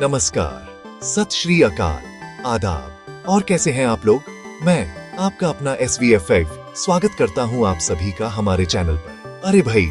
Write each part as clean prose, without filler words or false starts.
नमस्कार, सत श्री अकाल, आदाब। और कैसे हैं आप लोग? मैं आपका अपना SVF5 स्वागत करता हूं आप सभी का हमारे चैनल पर। अरे भाई,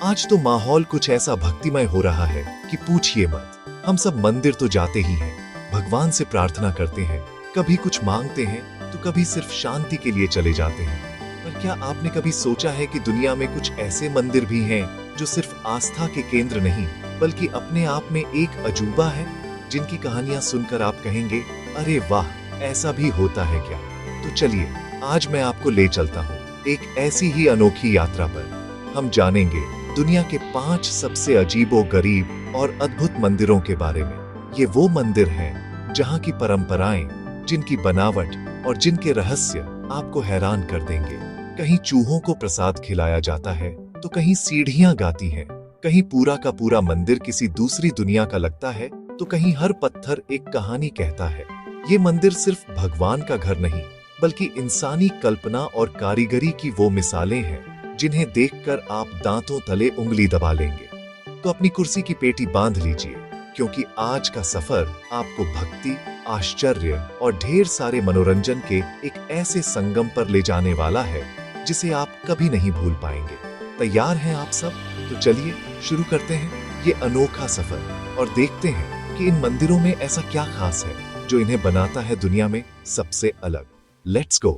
आज तो माहौल कुछ ऐसा भक्तिमय हो रहा है कि पूछिए मत। हम सब मंदिर तो जाते ही हैं, भगवान से प्रार्थना करते हैं, कभी कुछ मांगते हैं तो कभी सिर्फ शांति के लिए चले जाते हैं। पर क्या आपने कभी सोचा है कि दुनिया में कुछ ऐसे मंदिर भी हैं जो सिर्फ आस्था के केंद्र नहीं बल्कि अपने आप में एक अजूबा है, जिनकी कहानियां सुनकर आप कहेंगे, अरे वाह, ऐसा भी होता है क्या? तो चलिए, आज मैं आपको ले चलता हूँ एक ऐसी ही अनोखी यात्रा पर। हम जानेंगे दुनिया के 5 सबसे अजीबो गरीब और अद्भुत मंदिरों के बारे में। ये वो मंदिर हैं जहाँ की परंपराएं, जिनकी बनावट और जिनके रहस्य आपको हैरान कर देंगे। कहीं चूहों को प्रसाद खिलाया जाता है तो कहीं सीढ़ियां गाती हैं, कहीं पूरा का पूरा मंदिर किसी दूसरी दुनिया का लगता है तो कहीं हर पत्थर एक कहानी कहता है। ये मंदिर सिर्फ भगवान का घर नहीं बल्कि इंसानी कल्पना और कारीगरी की वो मिसालें हैं जिन्हें देखकर आप दांतों तले उंगली दबा लेंगे। तो अपनी कुर्सी की पेटी बांध लीजिए, क्योंकि आज का सफर आपको भक्ति, आश्चर्य और ढेर सारे मनोरंजन के एक ऐसे संगम पर ले जाने वाला है जिसे आप कभी नहीं भूल पाएंगे। तैयार हैं आप सब? तो चलिए शुरू करते हैं ये अनोखा सफर और देखते हैं कि इन मंदिरों में ऐसा क्या खास है जो इन्हें बनाता है दुनिया में सबसे अलग। Let's go.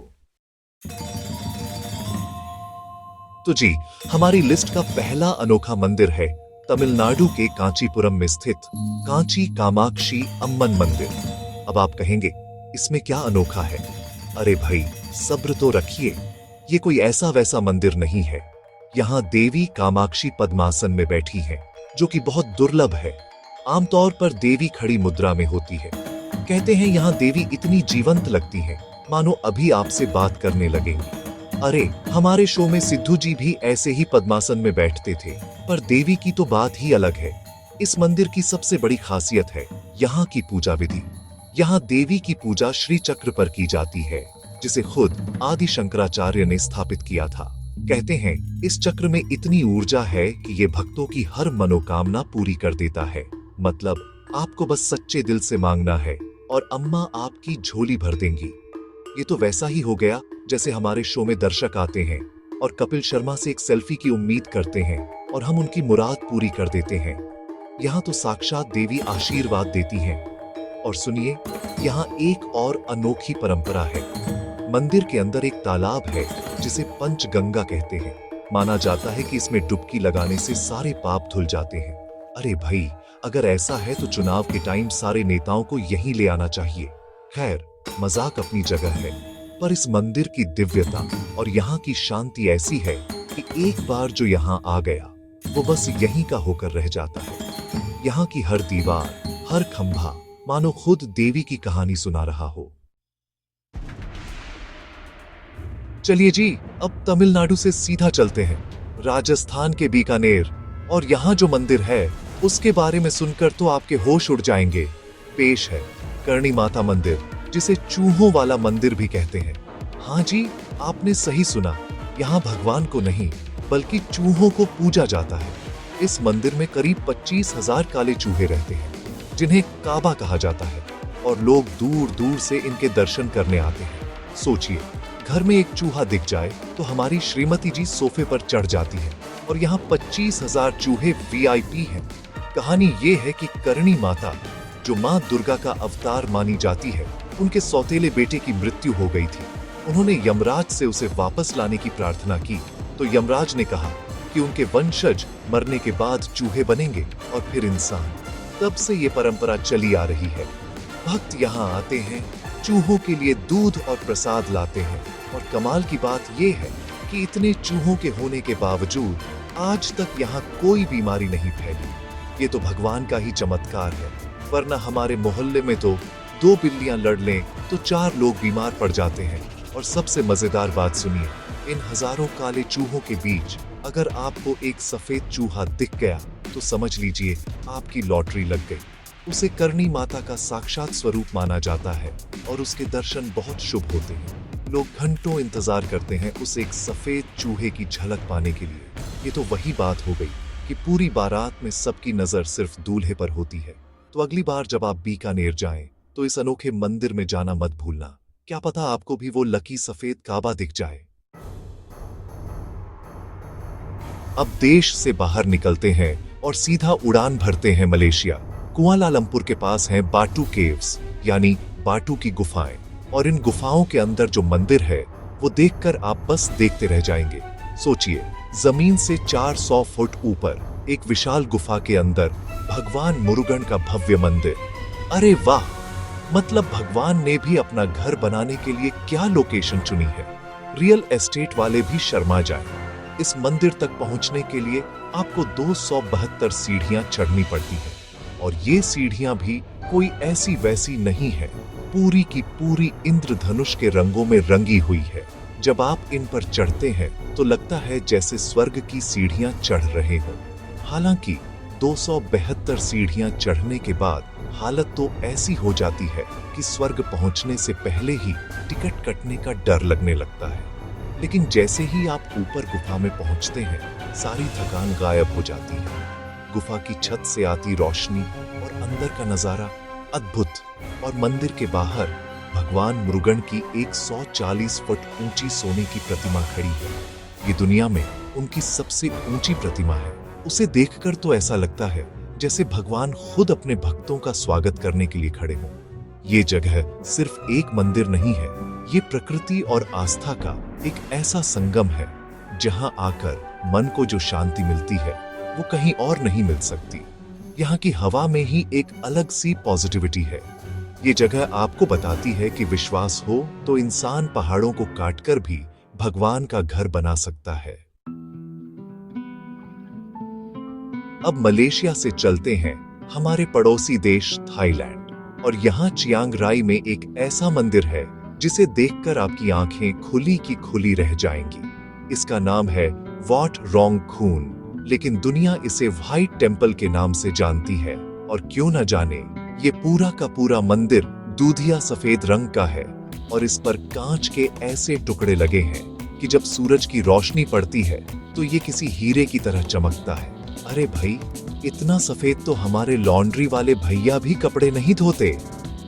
तो जी, हमारी लिस्ट का पहला अनोखा मंदिर है तमिलनाडु के कांचीपुरम में स्थित कांची कामाक्षी अम्मन मंदिर। अब आप कहेंगे, इसमें क्या अनोखा है? अरे भाई, सब्र तो रखिए, ये कोई ऐसा वैसा मंदिर नहीं है। यहाँ देवी कामाक्षी पद्मासन में बैठी हैं, जो कि बहुत दुर्लभ है। आमतौर पर देवी खड़ी मुद्रा में होती है। कहते हैं यहाँ देवी इतनी जीवंत लगती हैं, मानो अभी आपसे बात करने लगेंगी। अरे, हमारे शो में सिद्धू जी भी ऐसे ही पद्मासन में बैठते थे। पर देवी की तो बात ही अलग है। इस मंदिर की सबसे बड़ी खासियत है यहाँ की पूजा विधि। यहाँ देवी की पूजा श्री चक्र पर की जाती है, जिसे खुद आदि शंकराचार्य ने स्थापित किया था। कहते हैं इस चक्र में इतनी ऊर्जा है कि ये भक्तों की हर मनोकामना पूरी कर देता है। मतलब आपको बस सच्चे दिल से मांगना है और अम्मा आपकी झोली भर देंगी। ये तो वैसा ही हो गया जैसे हमारे शो में दर्शक आते हैं और कपिल शर्मा से एक सेल्फी की उम्मीद करते हैं और हम उनकी मुराद पूरी कर देते हैं। यहाँ तो साक्षात देवी आशीर्वाद देती हैं। और सुनिए, यहाँ एक और अनोखी परंपरा है। मंदिर के अंदर एक तालाब है जिसे पंचगंगा कहते हैं। माना जाता है कि इसमें डुबकी लगाने से सारे पाप धुल जाते हैं। अरे भाई, अगर ऐसा है तो चुनाव के टाइम सारे नेताओं को यहीं ले आना चाहिए। खैर, मजाक अपनी जगह है, पर इस मंदिर की दिव्यता और यहाँ की शांति ऐसी है कि एक बार जो यहाँ आ गया वो बस यहीं का होकर रह जाता है। यहाँ की हर दीवार, हर खंभा मानो खुद देवी की कहानी सुना रहा हो। चलिए जी, अब तमिलनाडु से सीधा चलते हैं राजस्थान के बीकानेर। और यहाँ जो मंदिर है उसके बारे में सुनकर तो आपके होश उड़ जाएंगे। पेश है करणी माता मंदिर, जिसे चूहों वाला मंदिर भी कहते हैं। हाँ जी, आपने सही सुना। यहाँ भगवान को नहीं बल्कि चूहों को पूजा जाता है। इस मंदिर में करीब 25,000 काले चूहे रहते हैं, जिन्हें काबा कहा जाता है, और लोग दूर दूर से इनके दर्शन करने आते हैं। सोचिए, घर में एक चूहा दिख जाए तो हमारी श्रीमती जी सोफे पर चढ़ जाती है, और यहाँ 25,000 चूहे VIP हैं। कहानी ये है कि करणी माता, जो माँ दुर्गा का अवतार मानी जाती है, उनके सौतेले बेटे की मृत्यु हो गई थी। उन्होंने यमराज से उसे वापस लाने की प्रार्थना की तो यमराज ने कहा कि उनके वंशज मरने के बाद चूहे बनेंगे और फिर इंसान। तब से ये परंपरा चली आ रही है। भक्त यहाँ आते हैं, चूहों के लिए दूध और प्रसाद लाते हैं, और कमाल की बात यह है कि इतने चूहों के होने के बावजूद आज तक यहाँ कोई बीमारी नहीं फैली। ये तो भगवान का ही चमत्कार है, वरना हमारे मोहल्ले में तो 2 बिल्लियां लड़ लें तो 4 लोग बीमार पड़ जाते हैं। और सबसे मजेदार बात सुनिए, इन हजारों काले चूहों के बीच अगर आपको एक सफेद चूहा दिख गया तो समझ लीजिए आपकी लॉटरी लग गई। उसे करणी माता का साक्षात स्वरूप माना जाता है और उसके दर्शन बहुत शुभ होते हैं। लोग घंटों इंतजार करते हैं उस एक सफेद चूहे की झलक पाने के लिए। ये तो वही बात हो गई कि पूरी बारात में सबकी नजर सिर्फ दूल्हे पर होती है। तो अगली बार जब आप बीकानेर जाएं तो इस अनोखे मंदिर में जाना मत भूलना। क्या पता आपको भी वो लकी सफेद काबा दिख जाए। अब देश से बाहर निकलते हैं और सीधा उड़ान भरते हैं मलेशिया। कुआलालंपुर के पास हैं बाटू केव्स यानी बाटू की गुफाएं, और इन गुफाओं के अंदर जो मंदिर है वो देखकर आप बस देखते रह जाएंगे। सोचिए, जमीन से 400 फुट ऊपर एक विशाल गुफा के अंदर भगवान मुरुगन का भव्य मंदिर। अरे वाह, मतलब भगवान ने भी अपना घर बनाने के लिए क्या लोकेशन चुनी है। रियल एस्टेट वाले भी शर्मा जाएं। इस मंदिर तक पहुंचने के लिए आपको 272 सीढ़ियां चढ़नी पड़ती हैं, और ये सीढ़ियां भी कोई ऐसी वैसी नहीं है, पूरी की पूरी इंद्रधनुष के रंगों में रंगी हुई है। जब आप इन पर चढ़ते हैं तो लगता है जैसे स्वर्ग की सीढ़ियां चढ़ रहे हों। हालांकि 272 सीढ़ियां चढ़ने के बाद हालत तो ऐसी हो जाती है कि स्वर्ग पहुंचने से पहले ही टिकट कटने का डर लगने लगता है। लेकिन जैसे ही आप ऊपर गुफा में पहुंचते हैं, सारी थकान गायब हो जाती है। गुफा की छत से आती रोशनी और अंदर का नजारा अद्भुत, और मंदिर के बाहर भगवान मुरुगन की 140 फुट ऊंची सोने की प्रतिमा खड़ी है। ये दुनिया में उनकी सबसे ऊंची प्रतिमा है। उसे देखकर तो ऐसा लगता है जैसे भगवान खुद अपने भक्तों का स्वागत करने के लिए खड़े हों। ये जगह सिर्फ एक मंदिर नहीं है, ये प्रकृति और आस्था का एक ऐसा संगम है जहां आकर मन को जो शांति मिलती है वो कहीं और नहीं मिल सकती। यहाँ की हवा में ही एक अलग सी पॉजिटिविटी है। ये जगह आपको बताती है कि विश्वास हो तो इंसान पहाड़ों को काटकर भी भगवान का घर बना सकता है। अब मलेशिया से चलते हैं हमारे पड़ोसी देश थाईलैंड, और यहाँ चियांग राई में एक ऐसा मंदिर है जिसे देखकर आपकी आंखें खुली की खुली रह जाएंगी। इसका नाम है वॉट रोंग खून, लेकिन दुनिया इसे व्हाइट टेम्पल के नाम से जानती है। और क्यों न जाने, ये पूरा का पूरा मंदिर दूधिया सफेद रंग का है, और इस पर कांच के ऐसे टुकड़े लगे हैं कि जब सूरज की रोशनी पड़ती है तो ये किसी हीरे की तरह चमकता है। अरे भाई, इतना सफेद तो हमारे लॉन्ड्री वाले भैया भी कपड़े नहीं धोते।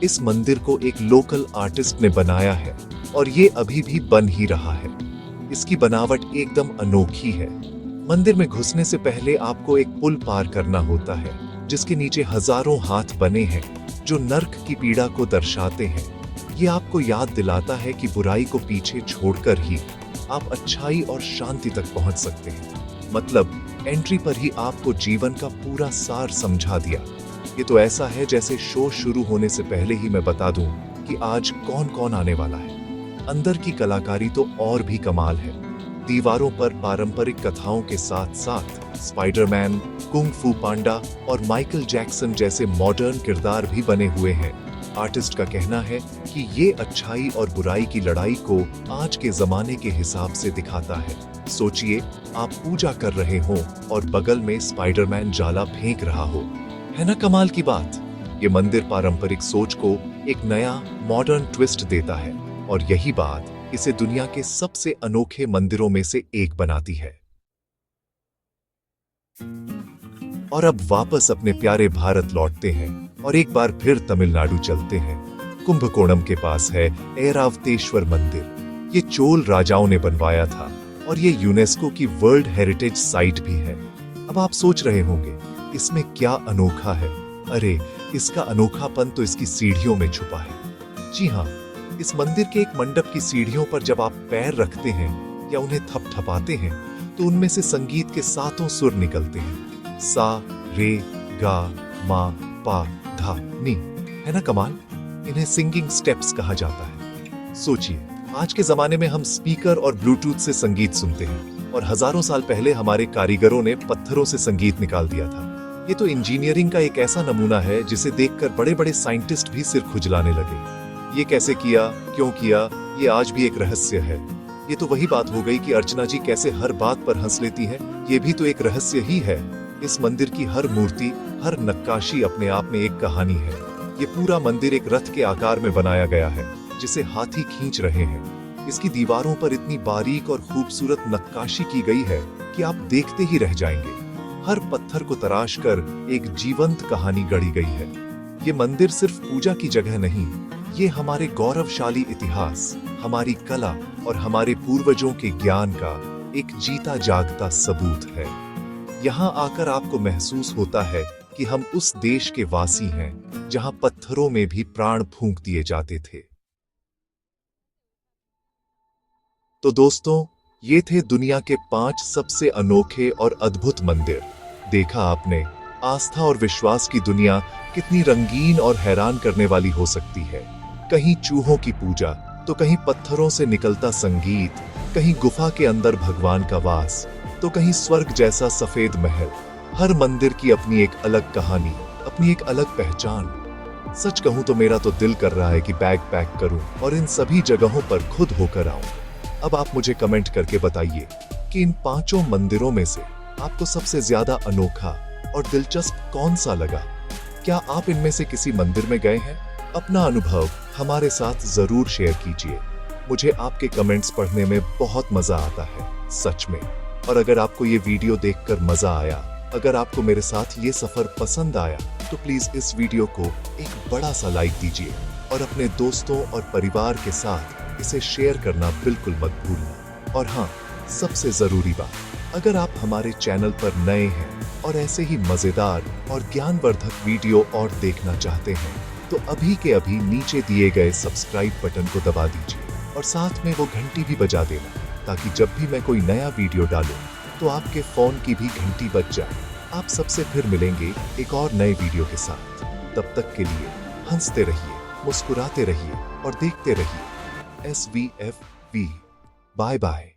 इस मंदिर को एक लोकल आर्टिस्ट ने बनाया है, और ये अभी भी बन ही रहा है। इसकी बनावट एकदम अनोखी है। मंदिर में घुसने से पहले आपको एक पुल पार करना होता है, जिसके नीचे हजारों हाथ बने हैं जो नर्क की पीड़ा को दर्शाते हैं। ये आपको याद दिलाता है कि बुराई को पीछे छोड़कर ही आप अच्छाई और शांति तक पहुंच सकते हैं। मतलब एंट्री पर ही आपको जीवन का पूरा सार समझा दिया। ये तो ऐसा है जैसे शो शुरू होने से पहले ही मैं बता दूं कि आज कौन कौन आने वाला है। अंदर की कलाकारी तो और भी कमाल है। दीवारों पर पारंपरिक कथाओं के साथ साथ स्पाइडरमैन, कुंग फू पांडा और माइकल जैक्सन जैसे मॉडर्न किरदार भी बने हुए हैं। आर्टिस्ट का कहना है कि ये अच्छाई और बुराई की लड़ाई को आज के जमाने के हिसाब से दिखाता है। सोचिए, आप पूजा कर रहे हो और बगल में स्पाइडरमैन जाला फेंक रहा हो। है ना कमाल की बात। ये मंदिर पारंपरिक सोच को एक नया मॉडर्न ट्विस्ट देता है, और यही बात इसे दुनिया के सबसे अनोखे मंदिरों में से एक बनाती है। और अब वापस अपने प्यारे भारत लौटते हैं और एक बार फिर तमिलनाडु चलते हैं। कुंभकोणम के पास है ऐरावतेश्वर मंदिर। ये चोल राजाओं ने बनवाया था, और ये यूनेस्को की वर्ल्ड हेरिटेज साइट भी है। अब आप सोच रहे होंगे इसमें क्या अनोखा है। अरे, इसका अनोखापन तो इसकी सीढ़ियों में छुपा है। जी हाँ, इस मंदिर के एक मंडप की सीढ़ियों पर जब आप पैर रखते हैं या उन्हें थपथपाते हैं तो उनमें से संगीत के सातों सुर निकलते हैं। सा, रे, गा, मा, पा, धा, नी। है ना कमाल। इन्हें सिंगिंग स्टेप्स कहा जाता है। सोचिए, आज के जमाने में हम स्पीकर और ब्लूटूथ से संगीत सुनते हैं, और हजारों साल पहले हमारे कारीगरों ने पत्थरों से संगीत निकाल दिया था। ये तो इंजीनियरिंग का एक ऐसा नमूना है जिसे देखकर बड़े बड़े साइंटिस्ट भी सिर खुजलाने लगे। ये कैसे किया, क्यों किया, ये आज भी एक रहस्य है। ये तो वही बात हो गई कि अर्चना जी कैसे हर बात पर हंस लेती हैं, ये भी तो एक रहस्य ही है। इस मंदिर की हर मूर्ति, हर नक्काशी अपने आप में एक कहानी है। ये पूरा मंदिर एक रथ के आकार में बनाया गया है जिसे हाथी खींच रहे हैं। इसकी दीवारों पर इतनी बारीक और खूबसूरत नक्काशी की गई है कि आप देखते ही रह जाएंगे। हर पत्थर को तराश कर एक जीवंत कहानी गढ़ी गई है। ये मंदिर सिर्फ पूजा की जगह नहीं, ये हमारे गौरवशाली इतिहास, हमारी कला और हमारे पूर्वजों के ज्ञान का एक जीता जागता सबूत है। यहाँ आकर आपको महसूस होता है कि हम उस देश के वासी हैं जहां पत्थरों में भी प्राण फूंक दिए जाते थे। तो दोस्तों, ये थे दुनिया के 5 सबसे अनोखे और अद्भुत मंदिर। देखा आपने, आस्था और विश्वास की दुनिया कितनी रंगीन और हैरान करने वाली हो सकती है। कहीं चूहों की पूजा, तो कहीं पत्थरों से निकलता संगीत, कहीं गुफा के अंदर भगवान का वास, तो कहीं स्वर्ग जैसा सफेद महल। हर मंदिर की अपनी एक अलग कहानी, अपनी एक अलग पहचान। सच कहूं तो मेरा तो दिल कर रहा है कि बैग पैक करूं और इन सभी जगहों पर खुद होकर आऊं। अब आप मुझे कमेंट करके बताइए कि इन 5 मंदिरों में से आपको सबसे ज्यादा अनोखा और दिलचस्प कौन सा लगा। क्या आप इनमें से किसी मंदिर में गए हैं? अपना अनुभव हमारे साथ जरूर शेयर कीजिए। मुझे आपके कमेंट्स पढ़ने में बहुत मजा आता है, सच में। और अगर आपको ये वीडियो देखकर मजा आया, अगर आपको मेरे साथ ये सफर पसंद आया, तो प्लीज इस वीडियो को एक बड़ा सा लाइक दीजिए और अपने दोस्तों और परिवार के साथ इसे शेयर करना बिल्कुल मत भूलना। और हाँ, सबसे जरूरी बात, अगर आप हमारे चैनल पर नए हैं और ऐसे ही मजेदार और ज्ञानवर्धक वीडियो और देखना चाहते हैं, तो अभी के अभी नीचे दिए गए सब्सक्राइब बटन को दबा दीजिए और साथ में वो घंटी भी बजा देना, ताकि जब भी मैं कोई नया वीडियो डालूं तो आपके फोन की भी घंटी बज जाए। आप सबसे फिर मिलेंगे एक और नए वीडियो के साथ। तब तक के लिए हंसते रहिए, मुस्कुराते रहिए और देखते रहिए SVFV। Bye bye.